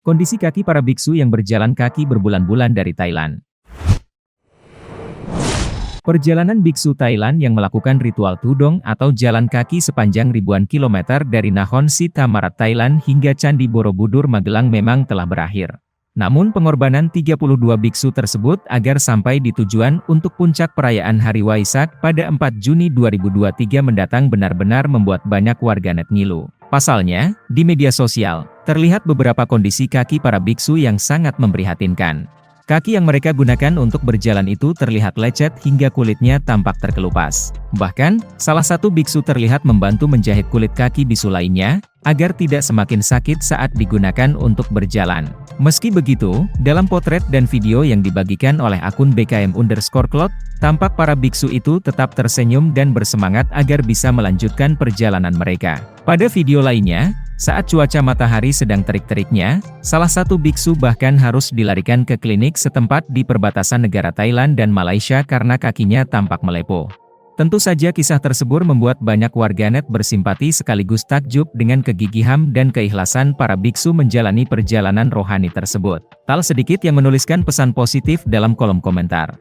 Kondisi kaki para biksu yang berjalan kaki berbulan-bulan dari Thailand. Perjalanan biksu Thailand yang melakukan ritual tudong atau jalan kaki sepanjang ribuan kilometer dari Nakhon Si Thammarat Thailand hingga Candi Borobudur Magelang memang telah berakhir. Namun pengorbanan 32 biksu tersebut agar sampai di tujuan untuk puncak perayaan Hari Waisak pada 4 Juni 2023 mendatang benar-benar membuat banyak warganet ngilu. Pasalnya, di media sosial, terlihat beberapa kondisi kaki para biksu yang sangat memprihatinkan. Kaki yang mereka gunakan untuk berjalan itu terlihat lecet hingga kulitnya tampak terkelupas. Bahkan, salah satu biksu terlihat membantu menjahit kulit kaki bisu lainnya, agar tidak semakin sakit saat digunakan untuk berjalan. Meski begitu, dalam potret dan video yang dibagikan oleh akun BKM_Cloth, tampak para biksu itu tetap tersenyum dan bersemangat agar bisa melanjutkan perjalanan mereka. Pada video lainnya, saat cuaca matahari sedang terik-teriknya, salah satu biksu bahkan harus dilarikan ke klinik setempat di perbatasan negara Thailand dan Malaysia karena kakinya tampak melepuh. Tentu saja kisah tersebut membuat banyak warganet bersimpati sekaligus takjub dengan kegigihan dan keikhlasan para biksu menjalani perjalanan rohani tersebut. Tak sedikit yang menuliskan pesan positif dalam kolom komentar.